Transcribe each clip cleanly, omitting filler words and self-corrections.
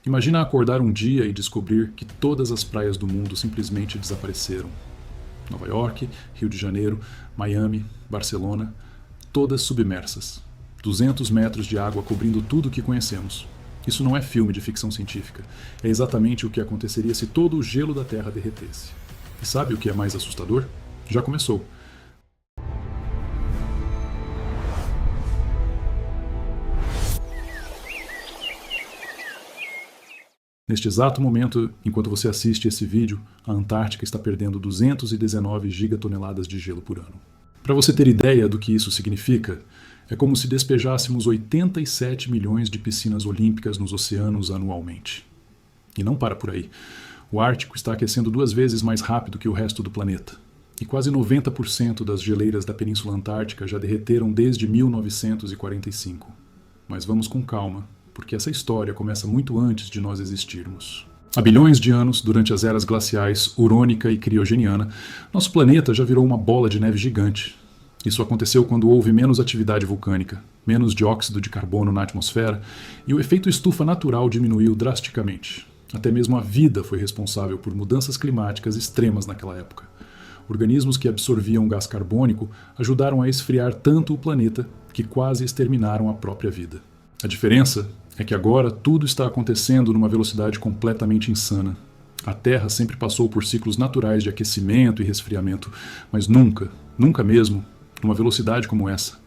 Imagina acordar um dia e descobrir que todas as praias do mundo simplesmente desapareceram. Nova York, Rio de Janeiro, Miami, Barcelona, todas submersas. 200 metros de água cobrindo tudo o que conhecemos. Isso não é filme de ficção científica. É exatamente o que aconteceria se todo o gelo da Terra derretesse. E sabe o que é mais assustador? Já começou. Neste exato momento, enquanto você assiste esse vídeo, a Antártica está perdendo 219 gigatoneladas de gelo por ano. Para você ter ideia do que isso significa, é como se despejássemos 87 milhões de piscinas olímpicas nos oceanos anualmente. E não para por aí. O Ártico está aquecendo 2 vezes mais rápido que o resto do planeta. E quase 90% das geleiras da Península Antártica já derreteram desde 1945. Mas vamos com calma, porque essa história começa muito antes de nós existirmos. Há bilhões de anos, durante as eras glaciais urônica e criogeniana, nosso planeta já virou uma bola de neve gigante. Isso aconteceu quando houve menos atividade vulcânica, menos dióxido de carbono na atmosfera, e o efeito estufa natural diminuiu drasticamente. Até mesmo a vida foi responsável por mudanças climáticas extremas naquela época. Organismos que absorviam gás carbônico ajudaram a esfriar tanto o planeta que quase exterminaram a própria vida. A diferença é que agora tudo está acontecendo numa velocidade completamente insana. A Terra sempre passou por ciclos naturais de aquecimento e resfriamento, mas nunca mesmo, numa velocidade como essa.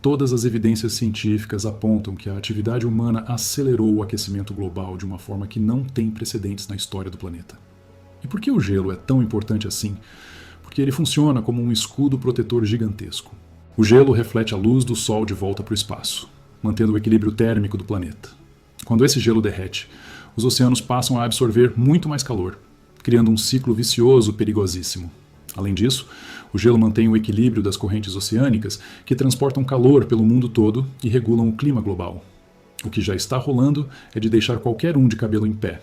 Todas as evidências científicas apontam que a atividade humana acelerou o aquecimento global de uma forma que não tem precedentes na história do planeta. E por que o gelo é tão importante assim? Porque ele funciona como um escudo protetor gigantesco. O gelo reflete a luz do Sol de volta para o espaço, mantendo o equilíbrio térmico do planeta. Quando esse gelo derrete, os oceanos passam a absorver muito mais calor, criando um ciclo vicioso perigosíssimo. Além disso, o gelo mantém o equilíbrio das correntes oceânicas que transportam calor pelo mundo todo e regulam o clima global. O que já está rolando é de deixar qualquer um de cabelo em pé.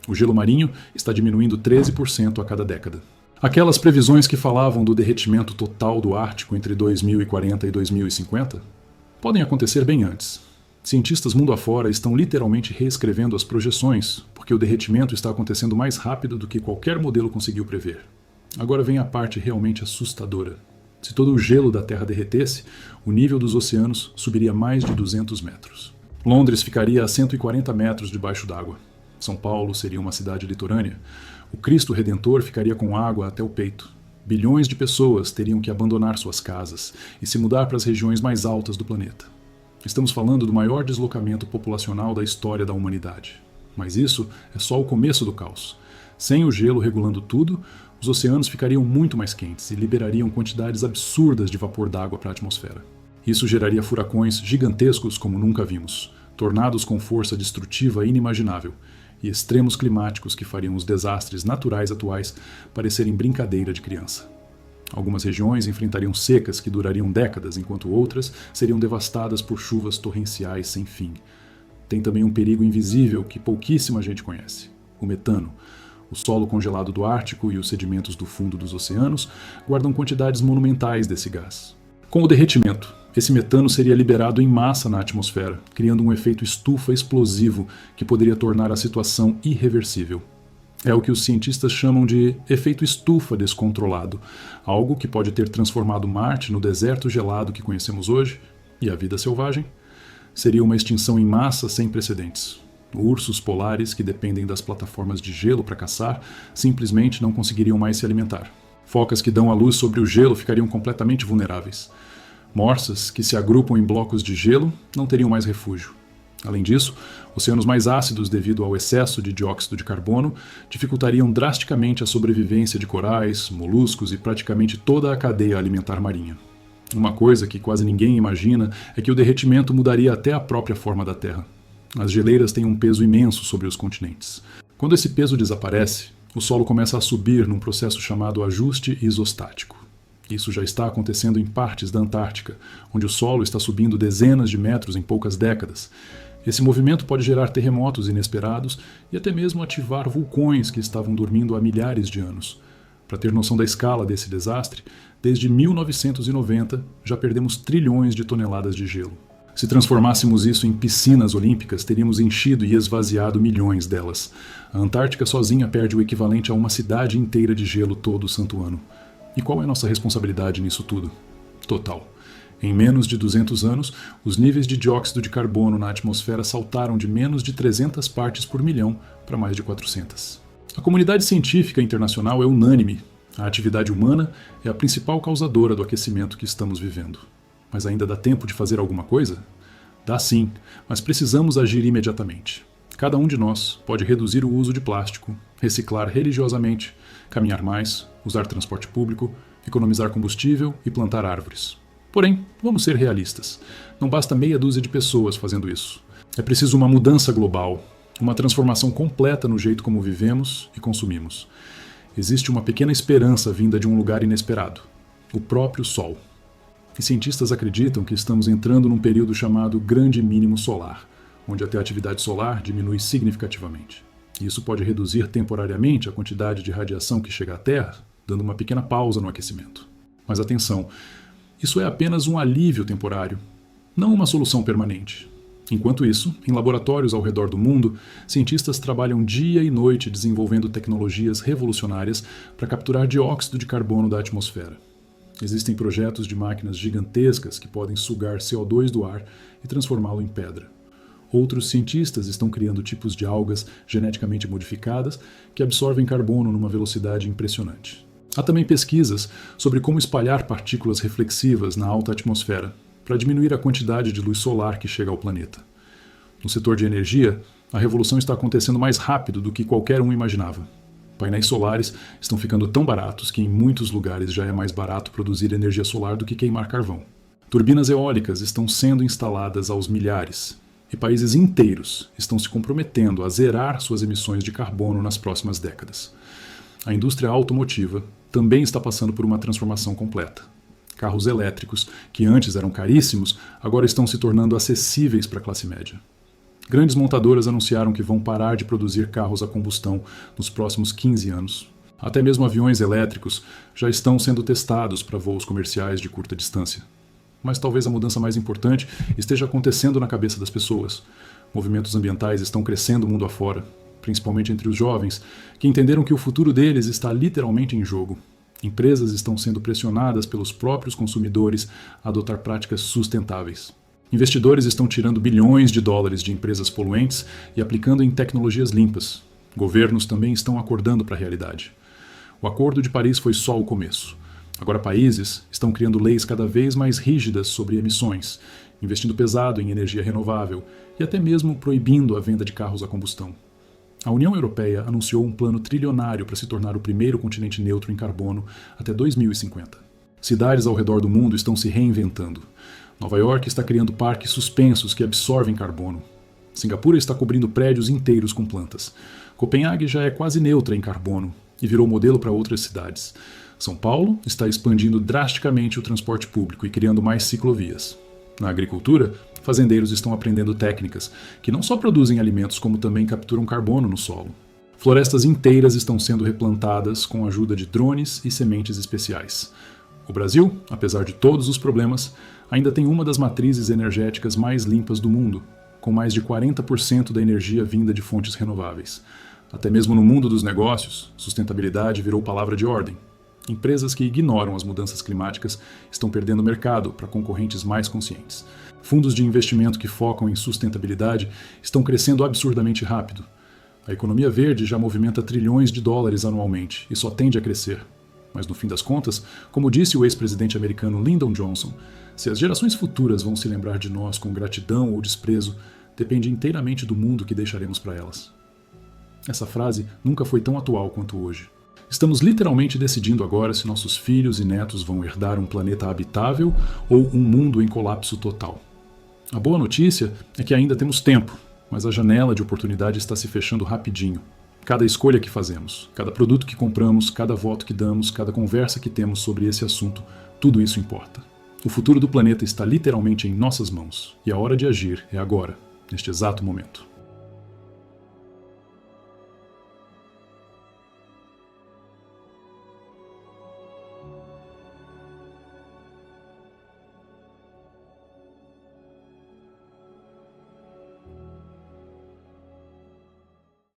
O gelo marinho está diminuindo 13% a cada década. Aquelas previsões que falavam do derretimento total do Ártico entre 2040 e 2050 podem acontecer bem antes. Cientistas mundo afora estão literalmente reescrevendo as projeções, porque o derretimento está acontecendo mais rápido do que qualquer modelo conseguiu prever. Agora vem a parte realmente assustadora. Se todo o gelo da Terra derretesse, o nível dos oceanos subiria mais de 200 metros. Londres ficaria a 140 metros debaixo d'água. São Paulo seria uma cidade litorânea. O Cristo Redentor ficaria com água até o peito. Bilhões de pessoas teriam que abandonar suas casas e se mudar para as regiões mais altas do planeta. Estamos falando do maior deslocamento populacional da história da humanidade. Mas isso é só o começo do caos. Sem o gelo regulando tudo, os oceanos ficariam muito mais quentes e liberariam quantidades absurdas de vapor d'água para a atmosfera. Isso geraria furacões gigantescos como nunca vimos, tornados com força destrutiva inimaginável, e extremos climáticos que fariam os desastres naturais atuais parecerem brincadeira de criança. Algumas regiões enfrentariam secas que durariam décadas, enquanto outras seriam devastadas por chuvas torrenciais sem fim. Tem também um perigo invisível que pouquíssima gente conhece: o metano. O solo congelado do Ártico e os sedimentos do fundo dos oceanos guardam quantidades monumentais desse gás. Com o derretimento, esse metano seria liberado em massa na atmosfera, criando um efeito estufa explosivo que poderia tornar a situação irreversível. É o que os cientistas chamam de efeito estufa descontrolado, algo que pode ter transformado Marte no deserto gelado que conhecemos hoje, e a vida selvagem. Seria uma extinção em massa sem precedentes. Ursos polares, que dependem das plataformas de gelo para caçar, simplesmente não conseguiriam mais se alimentar. Focas que dão a luz sobre o gelo ficariam completamente vulneráveis. Morsas, que se agrupam em blocos de gelo, não teriam mais refúgio. Além disso, oceanos mais ácidos devido ao excesso de dióxido de carbono dificultariam drasticamente a sobrevivência de corais, moluscos e praticamente toda a cadeia alimentar marinha. Uma coisa que quase ninguém imagina é que o derretimento mudaria até a própria forma da Terra. As geleiras têm um peso imenso sobre os continentes. Quando esse peso desaparece, o solo começa a subir num processo chamado ajuste isostático. Isso já está acontecendo em partes da Antártica, onde o solo está subindo dezenas de metros em poucas décadas. Esse movimento pode gerar terremotos inesperados e até mesmo ativar vulcões que estavam dormindo há milhares de anos. Para ter noção da escala desse desastre, desde 1990 já perdemos trilhões de toneladas de gelo. Se transformássemos isso em piscinas olímpicas, teríamos enchido e esvaziado milhões delas. A Antártica sozinha perde o equivalente a uma cidade inteira de gelo todo santo ano. E qual é a nossa responsabilidade nisso tudo? Total. Em menos de 200 anos, os níveis de dióxido de carbono na atmosfera saltaram de menos de 300 partes por milhão para mais de 400. A comunidade científica internacional é unânime. A atividade humana é a principal causadora do aquecimento que estamos vivendo. Mas ainda dá tempo de fazer alguma coisa? Dá sim, mas precisamos agir imediatamente. Cada um de nós pode reduzir o uso de plástico, reciclar religiosamente, caminhar mais, usar transporte público, economizar combustível e plantar árvores. Porém, vamos ser realistas. Não basta meia dúzia de pessoas fazendo isso. É preciso uma mudança global, uma transformação completa no jeito como vivemos e consumimos. Existe uma pequena esperança vinda de um lugar inesperado: o próprio Sol. E cientistas acreditam que estamos entrando num período chamado Grande Mínimo Solar, onde até a atividade solar diminui significativamente. E isso pode reduzir temporariamente a quantidade de radiação que chega à Terra, dando uma pequena pausa no aquecimento. Mas atenção, isso é apenas um alívio temporário, não uma solução permanente. Enquanto isso, em laboratórios ao redor do mundo, cientistas trabalham dia e noite desenvolvendo tecnologias revolucionárias para capturar dióxido de carbono da atmosfera. Existem projetos de máquinas gigantescas que podem sugar CO2 do ar e transformá-lo em pedra. Outros cientistas estão criando tipos de algas geneticamente modificadas que absorvem carbono numa velocidade impressionante. Há também pesquisas sobre como espalhar partículas reflexivas na alta atmosfera, para diminuir a quantidade de luz solar que chega ao planeta. No setor de energia, a revolução está acontecendo mais rápido do que qualquer um imaginava. Painéis solares estão ficando tão baratos que em muitos lugares já é mais barato produzir energia solar do que queimar carvão. Turbinas eólicas estão sendo instaladas aos milhares, e países inteiros estão se comprometendo a zerar suas emissões de carbono nas próximas décadas. A indústria automotiva também está passando por uma transformação completa. Carros elétricos, que antes eram caríssimos, agora estão se tornando acessíveis para a classe média. Grandes montadoras anunciaram que vão parar de produzir carros a combustão nos próximos 15 anos. Até mesmo aviões elétricos já estão sendo testados para voos comerciais de curta distância. Mas talvez a mudança mais importante esteja acontecendo na cabeça das pessoas. Movimentos ambientais estão crescendo mundo afora, principalmente entre os jovens, que entenderam que o futuro deles está literalmente em jogo. Empresas estão sendo pressionadas pelos próprios consumidores a adotar práticas sustentáveis. Investidores estão tirando bilhões de dólares de empresas poluentes e aplicando em tecnologias limpas. Governos também estão acordando para a realidade. O Acordo de Paris foi só o começo. Agora países estão criando leis cada vez mais rígidas sobre emissões, investindo pesado em energia renovável e até mesmo proibindo a venda de carros a combustão. A União Europeia anunciou um plano trilionário para se tornar o primeiro continente neutro em carbono até 2050. Cidades ao redor do mundo estão se reinventando. Nova York está criando parques suspensos que absorvem carbono. Singapura está cobrindo prédios inteiros com plantas. Copenhague já é quase neutra em carbono e virou modelo para outras cidades. São Paulo está expandindo drasticamente o transporte público e criando mais ciclovias. Na agricultura, fazendeiros estão aprendendo técnicas que não só produzem alimentos como também capturam carbono no solo. Florestas inteiras estão sendo replantadas com a ajuda de drones e sementes especiais. O Brasil, apesar de todos os problemas, ainda tem uma das matrizes energéticas mais limpas do mundo, com mais de 40% da energia vinda de fontes renováveis. Até mesmo no mundo dos negócios, sustentabilidade virou palavra de ordem. Empresas que ignoram as mudanças climáticas estão perdendo mercado para concorrentes mais conscientes. Fundos de investimento que focam em sustentabilidade estão crescendo absurdamente rápido. A economia verde já movimenta trilhões de dólares anualmente e só tende a crescer. Mas no fim das contas, como disse o ex-presidente americano Lyndon Johnson, se as gerações futuras vão se lembrar de nós com gratidão ou desprezo, depende inteiramente do mundo que deixaremos para elas. Essa frase nunca foi tão atual quanto hoje. Estamos literalmente decidindo agora se nossos filhos e netos vão herdar um planeta habitável ou um mundo em colapso total. A boa notícia é que ainda temos tempo, mas a janela de oportunidade está se fechando rapidinho. Cada escolha que fazemos, cada produto que compramos, cada voto que damos, cada conversa que temos sobre esse assunto, tudo isso importa. O futuro do planeta está literalmente em nossas mãos, e a hora de agir é agora, neste exato momento.